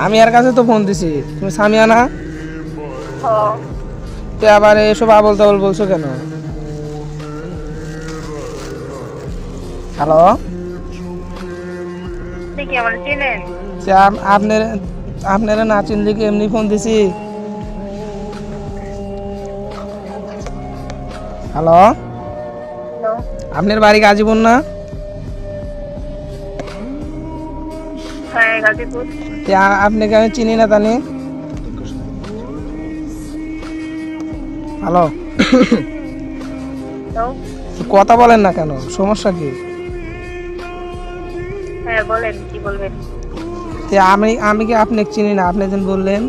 আমি এর কাছে তো ফোন দিছি, তুমি সামিয়া না? হ্যাঁ। তে আবার এসব আবল তাবল বলছো কেন? হ্যালো, আপনি কি আমার চেনেন? আপনার আপনারা না চিনলে কি এমনি ফোন দিছি? Hello, hello. আপনার বাড়ি গাজীপুর না? হ্যাঁ, গাজীপুর। তে আপনাকে আমি চিনি না তানি। Hello, hello. কথা বলেন না কেন, সমস্যা কি? হ্যাঁ, বলেন কি বলবেন? তে আমি কি আপনাকে চিনি না? আপনি যেন বললেন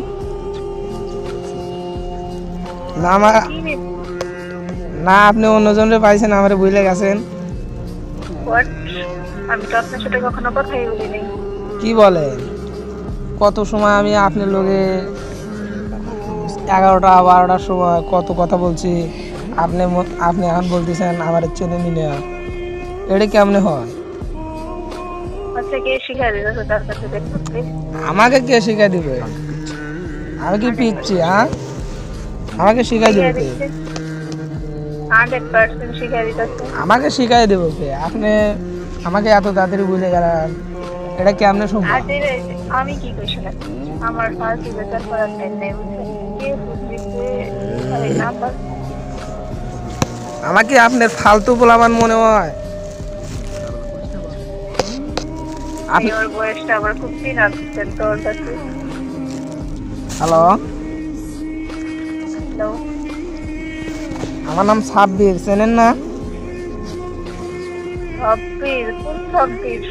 না আমার, চিনি। না আপনি অন্যজনরে পাইছেন, আমারে ভুলে গেছেন। হোয়াট? আমি তো আপনার সাথে কখনো কথাই বলিনি। কি বলেন? কত সময় আমি আপনার লগে 11টা 12টার সময় কত কথা বলছি, আপনি এখন বলতেছেন আমার চেনে নিলে, এটা কেমনে হয়? আচ্ছা, কে শিখাই দিয়েছে তার কাছে দেখতে? আমাকে কে শিখাই দিবে? আমি কি পিচ্ছি? হ্যাঁ, আমাকে শিখাই দেবে কে? 100% শিখাই দিতেছে। আমাকে শিখাই দেবো কে? আপনি আমাকে এত তাড়াতাড়ি বুঝে গেলেন, এটা কেমনে সম্ভব? আজ আমি কি কইছি না, আমার ফার্স্ট বেকার করার টাইম নেই, বুঝছেন? কে বুঝতেছে আরে নাম্বার? আমাকে আপনার ফালতু পোলাপান মনে হয়? আপনি ওর বয়সটা আবার খুব চিনা দিচ্ছেন তোর কাছে। Hello, hello. আমার নাম সাব্বির, চেনেন না? সাব্বির? কোন সাব্বির?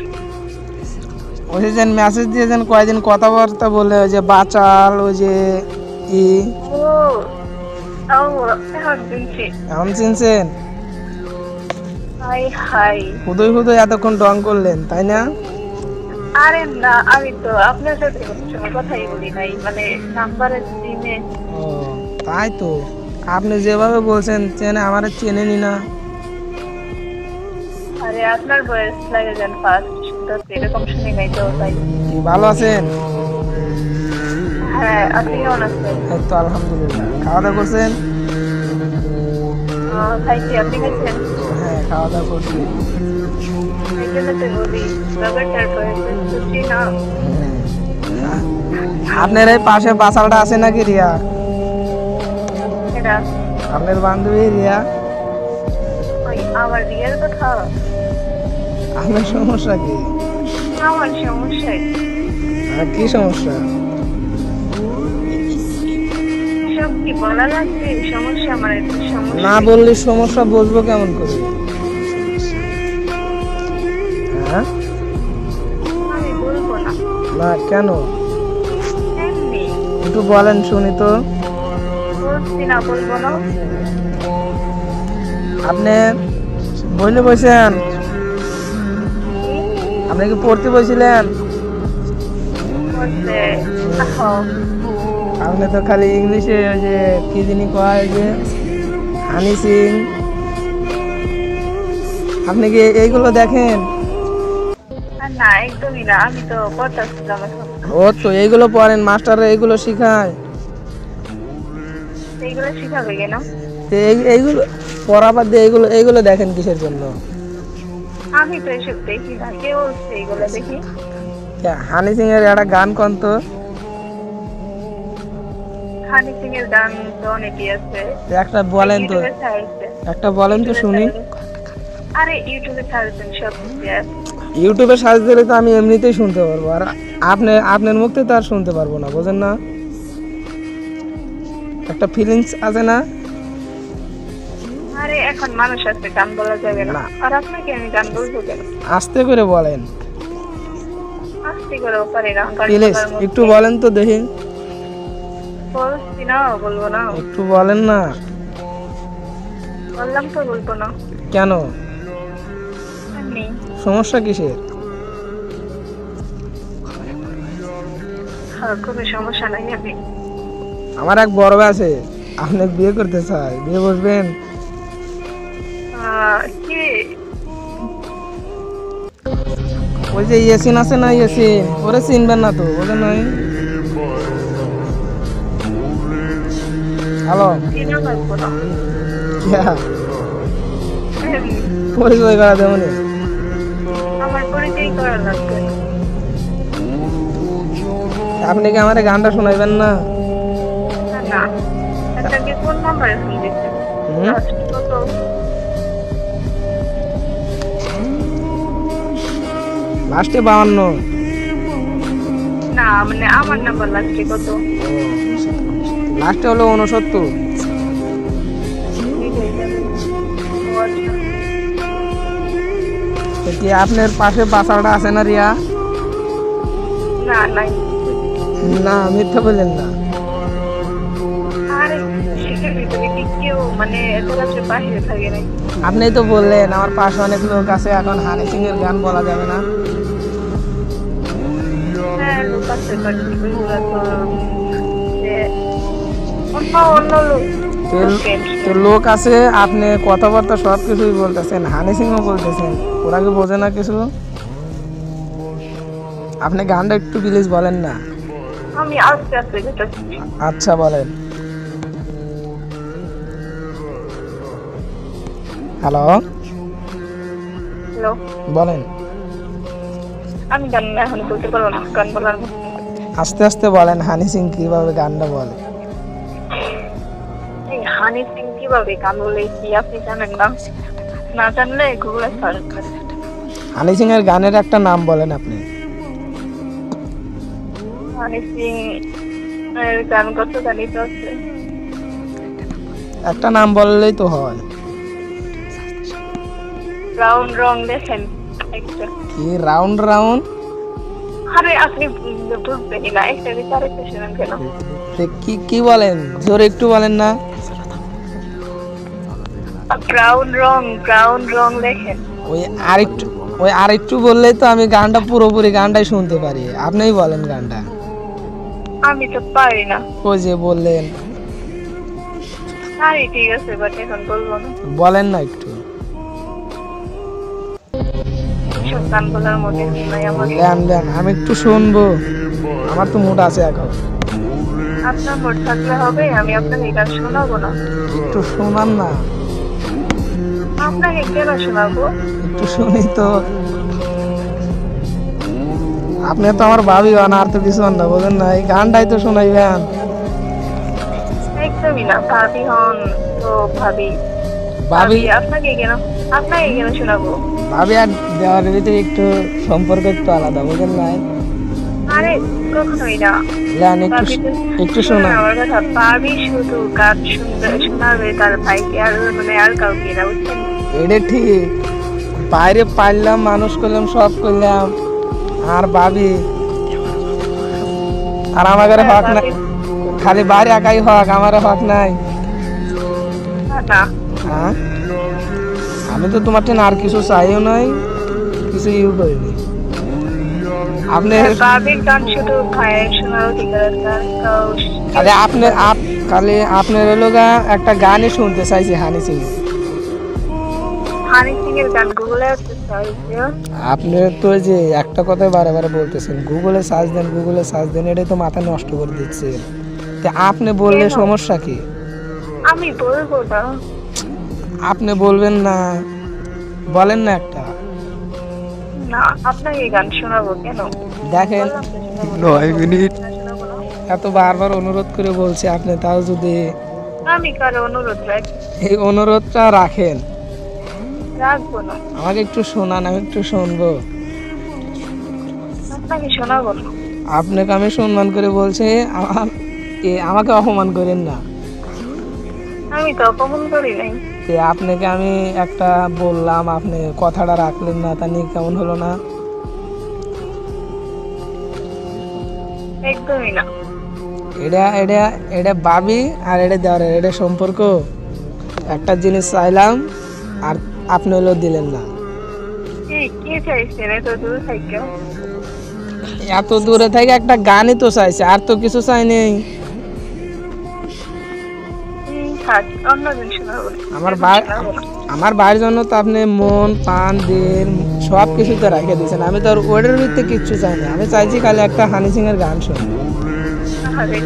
ওই যে মেসেজ দিয়েছেন কয়দিন কথাবার্তা বলে, ওই যে বাচাল, ওই যে ই, ও ও, এখন দিনছি। এখন চিনছেন? High high. হুদুই হুদুই এতক্ষণ ডং করলেন তাই না? আরে না, আমি তো আপনার সাথে কোনো সময় কথাই বলি নাই, মানে নাম্বারের দিনে। ও তাই তো, আপনি যেভাবে বলছেন চেনে, আমার চেনেনি না। আরে আপনার বয়স লাগে যান ফার্স্ট, তো এরকম শুনি নাই তো তাই। কি ভালো আছেন? হ্যাঁ, আপনি কেমন আছেন? এই তো আলহামদুলিল্লাহ। খাওয়া দাওয়া করছেন? খাইছি, আপনি খাইছেন? হ্যাঁ, খাওয়া দাওয়া করছি। এই জন্য তো বলি ব্যাপারটার বয়স বুঝছি না। আপনার এই পাশে বাসালটা আছে নাকি রিয়া? এটা আপনার বান্ধবী রিয়া? ওই আমার বিয়ের কথা? আপনার সমস্যা কি? আমার সমস্যা আর কি সমস্যা? সব কি বলা লাগবে? সমস্যা আমার একটা সমস্যা। না বললে সমস্যা বুঝবো কেমন করে? হ্যাঁ, আমি বলবো না। না কেন? এমনি একটু বলেন শুনি তো। বলছি না, বলবো না। আপনি বইলে বসেন? আপনি কি পড়তে বসছিলেন? বলছে আপনি তো খালি ইংলিশে ওই যে কি জিনিস কয়, যে হানি সিং, আপনি কি এইগুলো দেখেন? না, একদমই না, আমি তো পড়তেছিলাম এখন। ও তো এইগুলো পড়েন, মাস্টাররা এইগুলো শিখায়। এইগুলো শিখাবে কেন? তো এইগুলো পড়া বাদ দিয়ে এইগুলো এইগুলো দেখেন কিসের জন্য? আমি তো এসব দেখি না, কে বলছে এইগুলো দেখি? হানি সিং এর একটা গান কোন তো? হানি সিং এর গান তো অনেকই আছে। একটা বলেন তো, ইউটিউবে ছাড়ছে। একটা বলেন তো শুনি। আরে ইউটিউবে ছাড়ছেন সব কিছু আছে। ইউটিউবে সার্চ দিলে তো আমি এমনিতেই শুনতে পারবো, আর আপনার মুখ থেকে তো আর শুনতে পারবো না, বোঝেন না? একটা ফিলিংস আছে না? আরে এখন মানুষ আছে, গান বলা যাবে না। না। আর আপনাকে আমি গান বলবো কেন? আস্তে করে বলেন আস্তে করেও পারি না, গান প্লিজ, বলার মধ্যে। একটু বলেন তো দেখি। বলছি না, বলবো না। একটু বলেন না। বললাম তো বলবো না। কেন? এমনি। সমস্যা কিসের? কোনো সমস্যা নাই। আমি আমার এক বড় ভাই আছে, আপনি বিয়ে করতে চাই, বিয়ে বসবেন? কি? ওই যে ইয়াসিন আছে না, ইয়াসিন, ওরে চিনবেন না তো, বোঝেন নাই? হ্যালো, চেনা লাগবো না। পরিচয় করা দেবো নি? আমার পরিচয় করা লাগবে না। আপনি কি আমার গানটা শোনাইবেন না? না না, একটা কি কোন নাম্বারে ফোন দিচ্ছেন? হুম? লাস্ট কত? লাস্টে 52। না মানে আমার নাম্বার লাস্টে কত? লাস্টে হলো 69। ঠিক হয়ে যাবে। ও আচ্ছা। তো কি আপনার পাশে বাসাটা আছে না রিয়া? না নাই। না, মিথ্যা বললেন না। আরে সেটার ভিতরে কি কেউ মানে এত রাত্রে বাহিরে থাকে নাই? আপনি তো বললেন আমার পাশে অনেক লোক আছে, এখন হানি সিং এর গান বলা যাবে না। হ্যাঁ লোক আছে বাট ওইগুলা তো যে অন্য অন্য লোক তো friend। তো লোক আছে, আপনি কথাবার্তা সব কিছুই বলতেছেন, হানি সিংও বলতেছেন, ওরা কি বোঝে না কিছু? আপনি গানটা একটু প্লিজ বলেন না। আমি আস্তে আস্তে যেতেছি। আচ্ছা বলেন। হ্যালো, হ্যালো, বলেন। আমি গান এখন বলতে পারবো না, গান বলার মতো। আস্তে আস্তে বলেন হানি সিং কিভাবে গানটা বলে। এই হানি সিং কিভাবে গান বলে কি আপনি জানেন না? না জানলে গুগলে সার্চ করেন। হানি সিং এর গানের একটা নাম বলেন আপনি। হানি সিং এর গান কত জানি তো আছে। একটা নাম বললেই তো হয়। রাউন্ড রং দেখেন একটা। কি রাউন্ড রাউন্ড? আরে আপনি বুঝবেনই না, একটা বিচারে শুনেন কেন? কি কি বলেন, জোরে একটু বলেন না। ব্রাউন রং লেখেন। ওই আরেকটু ওই আরেকটু বললেই তো আমি গানটা পুরোপুরি গানটাই শুনতে পারি। আপনিই বলেন গানটা। আমি তো পারি না। ওই যে বললেন। আরে ঠিক আছে বাট এখন বলবো না। বলেন না একটু। সব গান বলার মধ্যে নাই আমার। দেন দেন, আমি একটু শুনবো, আমার তো মুড আছে এখন। আপনার মোট থাকলে হবে, আমি আপনাকে গান শোনাবো না। একটু শোনান না। আপনাকে কেন শোনাবো? একটু শুনি তো। আপনি তো আমার ভাবি হন, আর তো কিছু হন না, বোঝেন না? এই গানটাই তো শোনাইবেন। একদমই না, ভাবি হন তো ভাবি। ভাবি আপনাকে কেন শোনাবো? ভাবি আর দেওয়ার ভিতরে একটু সম্পর্ক একটু আলাদা, বোঝেন না? আরে কখনোই না। দেন একটু ভাবি তো একটু শুনুন শোনান। আমার কথা, ভাবি শুধু গান শোনাবে তার ভাইকে, আর মানে আর কাউকে না, বুঝছেন? এটা ঠিক, বাইরে পারলাম, মানুষ করলাম, সব করলাম, আর ভাবি আর আমাদের হক নাই, খালি বাইরে একাই হক, আমার হক নাই। না হ্যাঁ, আমি তো তোমার টেন আর কিছু চাইও নাই, কিছু ইউ করিনি। আপনি ভাবির গান শুধু ভাইয়ের শোনার অধিকার আছে, আর খালি খালি আপনার লোক একটা গানই শুনতে চাইছি হানি সিং। হানি সিং এর গান গুগলে আছে চাইছে। আপনি তো যে একটা কথাই বারে বারে বলতেছেন, গুগলে সার্চ দেন, গুগলে সার্চ দেন, এটাই তো মাথা নষ্ট করে দিচ্ছে। তা আপনি বললে কেন? সমস্যা কি? আমি বলবো না। আপনি বলবেন না, বলেন না একটা। না আপনাকে গান শোনাবো কেন? দেখেন, বললাম তো শোনাবো না। 9 মিনিট শোনাবো না। এত বারবার অনুরোধ করে বলছি, আপনি তাও যদি আমি কারো অনুরোধ রাখি? এই অনুরোধটা রাখেন। রাখবো না। আমাকে একটু শোনান, আমি একটু শুনবো। আপনাকে শোনাবো না। আপনাকে আমি সম্মান করে বলছি, আমাকে অপমান করেন না। আমি তো অপমান করি নাই। আপনাকে আমি একটা বললাম, আপনি কথাটা রাখলেন না, তা নিয়ে কেমন হলো না? একদমই না। এটা এটা এটা ভাবি আর এটা দেওয়ার এটা সম্পর্ক। একটা জিনিস চাইলাম আর আপনি হলো দিলেন না। কি চাইছেন এত দূর থেকে? এত দূরে থেকে একটা গানই তো চাইছে, আর তো কিছু চাই নেই। থাক, অন্যদিন শোনাবো। আমার ভাইয়ের জন্য তো আপনি মন প্রাণ দিন, সব কিছুতে রেখে দিয়েছেন। আমি তো আর ওটার ভিত্তিতে কিচ্ছু চাই না, আমি চাইছি খালি একটা হানি সিং এর গান শুনি। আরে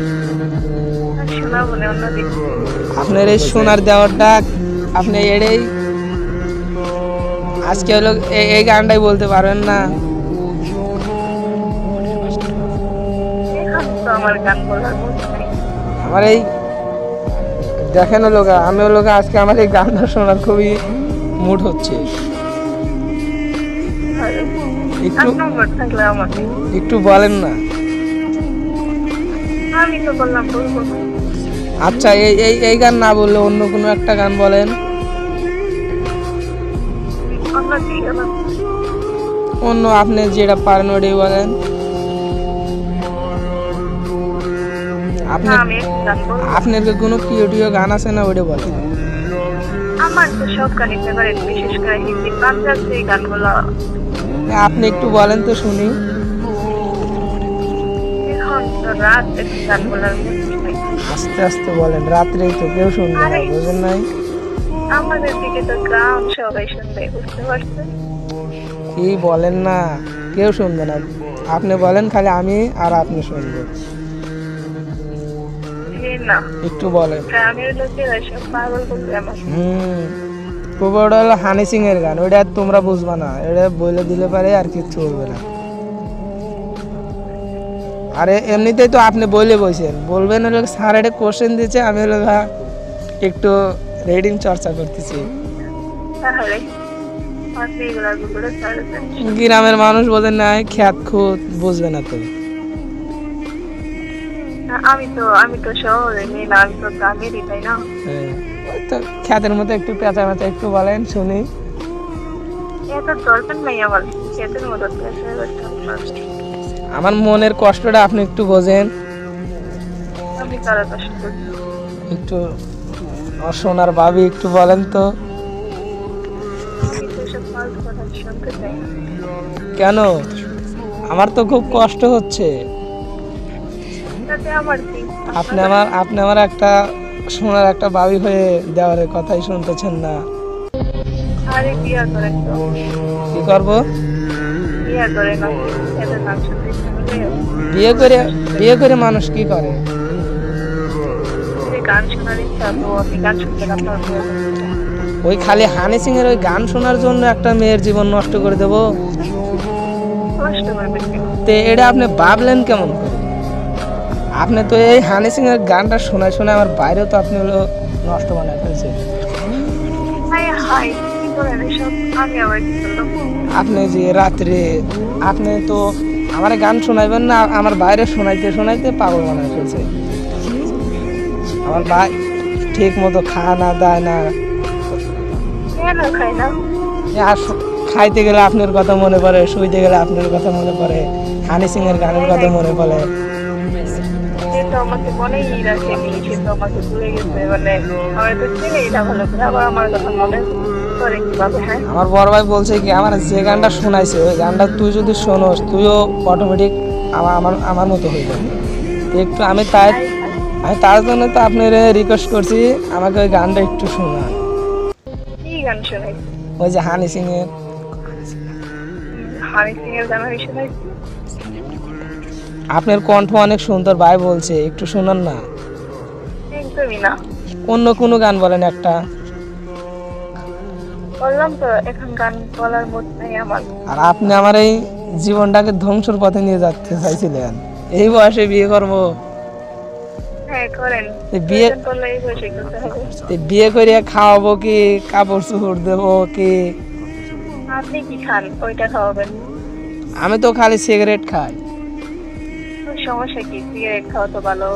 শোনাবো শোনাবো না অন্যদিন। আপনার এই সোনার দেওয়ারটা আপনি এড়েই আজকে হলো এই গানটাই বলতে পারবেন না। এখন তো আমার গান বলার মুড নাই। আমার এই দেখেন হলো আমি হলো আজকে আমার এই গানটা শোনার খুবই মুড হচ্ছে। একটু 8 নম্বর থাকলে আমাকে একটু বলেন না। আমি তো বললাম বলবো না। আচ্ছা এই গান না বললে অন্য কোনো একটা গান বলেন। অন্য কি গান? অন্য আপনি যেটা পারেন ওটাই বলেন। না আমি একটা গান বলবো। আপনার কি কোনো প্রিয় গান আছে না ওটা বলেন। আমার তো সব গানই ফেভারিট, বিশেষ করে হিন্দি পাঞ্জাবি এই গানগুলো। আপনি একটু বলেন তো শুনি। এখন তো রাত একটু গান বলার মুড নাই। আস্তে আস্তে বলেন, রাত্রেই তো কেউ শুনবে না, আরে। বুঝেন নাই? আমাদের দিকে তো গ্রাম সবাই শুনবে, বুঝতে পারছেন? কি বলেন না, কেউ শুনবে না। আপনি বলেন, খালি আমি আর আপনি শুনবো। না একটু বলেন। গ্রামের লোকেরা সব পাগল বলবে আমার। খুব ওটা হলো হানি সিং এর গান, ওইটা তোমরা বুঝবা না, এটা বলে দিলে পারে আর কিচ্ছু বলবে না। আরে এমনিতেই তো আপনি বলে বসেন, বলবেন হলো স্যার এটা কোশ্চেন দিয়েছে, আমি হলো একটু রিডিং চর্চা করতেছি। তাহলে আপনি এগুলা গুলো ছাড়বেন। গ্রামের মানুষ বোঝেন না, খ্যাত খুঁত বুঝবে না তো। আমি তো শহরে নেই না, আমি তো গ্রামেরই, তাই না? ওই তো খ্যাতের মতো একটু পেঁচা পেঁচা একটু বলেন শুনি। এত দরকার নাই আমার খেতের মতো পেশা করতে। আমার মনের কষ্টটা আপনি একটু বোঝেন। আমি তারা কষ্ট করছি। একটু আমার সোনার ভাবি একটু বলেন তো। আমি তো সব ফালতু কথা শুনতে চাই না। কেন? আমার তো খুব কষ্ট হচ্ছে। তাতে আমার কি? আপনি আমার একটা সোনার একটা ভাবি হয়ে দেওয়ারের কথাই শুনতেছেন না। আরে বিয়া করেন তো, কি করব? বিয়া করেন না, এদের নাম শুনতে ইচ্ছা হলে বিয়ে করে মানুষ কি করে? যদি গান শোনার ইচ্ছা, তো আপনি গান শুনতেন, আপনার বিয়ে করতে। ওই খালি হানি সিং এর ওই গান শোনার জন্য একটা মেয়ের জীবন নষ্ট করে দেব? কষ্ট করবেন কেন? তো এটা আপনি ভাবলেন কেমন করে? আপনি তো এই হানি সিং এর গানটা শোনায় শোনায় আমার বাইরেও তো আপনি হলো নষ্ট বানায় ফেলছে। হাই হাই, কি করেন এসব? আমি আবার কি করলাম? আপনি যে রাত্রে আপনি তো আমার গান শোনাইবেন না, আমার বাইরে শোনাইতে শোনাইতে পাগল বানায় ফেলছে। আমার ভাই ঠিক মতো খায় না, দেয় না। কেন খাই না? আর খাইতে গেলে আপনার কথা মনে পড়ে, শুইতে গেলে আপনার কথা মনে পড়ে, হানি সিং এর গানের কথা মনে পড়ে। সে তো আমাকে মনেই রাখেনি, সে তো আমাকে ভুলে গেছে, মানে আমার তো চিনেই না ভালো করে, আবার আমার কথা মনে করে কিভাবে? হ্যাঁ, আমার বড় ভাই বলছে কি, আমার যে গানটা শোনাইছে ওই গানটা তুই যদি শোনোস, তুইও অটোমেটিক আমার মতো হয়ে যাবে। একটু আমি তার জন্য তো আপনার রিকোয়েস্ট করছি, আমাকে ওই গানটা একটু শোনা। কি গান শোনাই? ওই যে হানি সিং এর। হানি সিং এর গান আমি শোনাইছি? আপনার কণ্ঠ অনেক সুন্দর, ভাই বলছে একটু শোনান না। একদমই না। অন্য কোনো গান বলেন একটা। বললাম তো এখন গান বলার মুড নাই আমার। আর আপনি আমার এই জীবনটাকে ধ্বংসের পথে নিয়ে যেতে চাইছিলেন, এই বয়সে বিয়ে করবো? হ্যাঁ করেন, বিয়ে প্রয়োজন পড়লে এই বয়সে করতে হবে। বিয়ে করে খাওয়াবো কি, কাপড় চোপড় দেবো কি? আপনি কি খান ওইটা খাওয়াবেন? আমি তো খালি সিগারেট খাই। সমস্যা কি? সিগারেট খাওয়া তো ভালো।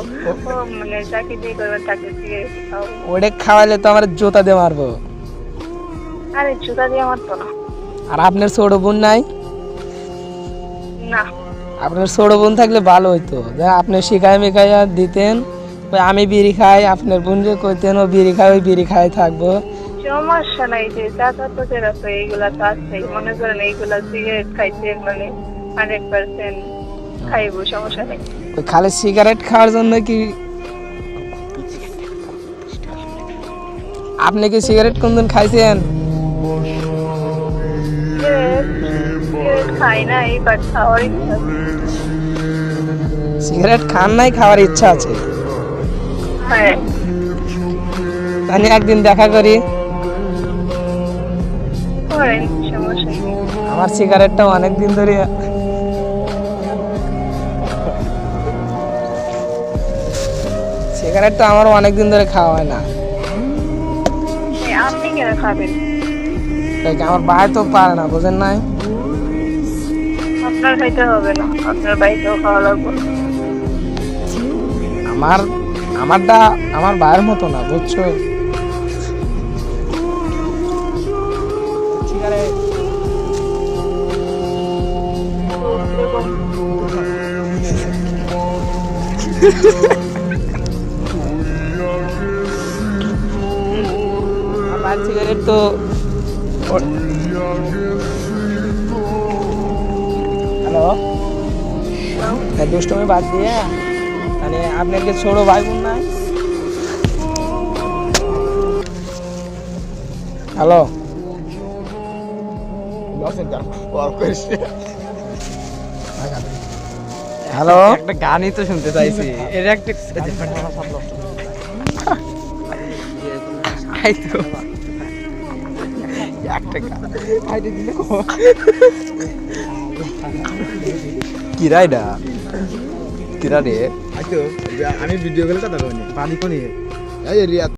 ও মানে যাকে বিয়ে করবেন তাকে সিগারেট খাওয়াবেন। ওটা খাওয়াইলে তো আমার জুতা দিয়ে মারবো। আরে জুতা দিয়ে মারতো না। আর আপনার ছোট বোন নাই? না, আপনার ছোট বোন থাকলে ভালো হইতো, যে আপনি শিখাই মিখাইয়া দিতেন। ওই আমি বিড়ি খাই, আপনার বোন যে কইতেন ও বিড়ি খাই, ওই বিড়ি খাই থাকবো। সমস্যা নাই, যে চাচাতোদের আছে এইগুলা তো আছেই। মনে করেন এইগুলা সিগারেট খাইতে মানে 100% খাইবো, সমস্যা নেই। ওই খালি সিগারেট খাওয়ার জন্য কি? আপনি কি সিগারেট কোনদিন খাইছেন? সিগারেট খাই নাই, বাট খাওয়ার ইচ্ছা আছে। সিগারেট খান নাই, খাওয়ার ইচ্ছা আছে? হ্যাঁ, তাহলে একদিন দেখা করি। করেন, সমস্যা নেই। আমার সিগারেটটা অনেক দিন ধরে সিগারেটটা আমার অনেক দিন ধরে খাওয়া হয় না। আপনি কেন খাবেন? তাই কি আমার ভাই তো পারে না, বুঝেন নাই? আপনার খাইতে হবে না, আপনার বাড়িতেও খাওয়া লাগবে। আমারটা আমার ভাইয়ের মতো না, বুঝছো? সিগারেট আমার ভাইয়ের সিগারেট তো হ্যালো, দুষ্টমি বাদ দিয়ে মানে আপনার কি ছোট ভাই বোন নাই? হ্যালো, হ্যালো, একটা গানই তো শুনতে চাইছি। এর একটা আই তো একটা গান আইডি দিলে কিরা এটা কিরা রে? আমি ভিডিও কলে কথা কইনি বাড়ি কোনি? এই রিয়া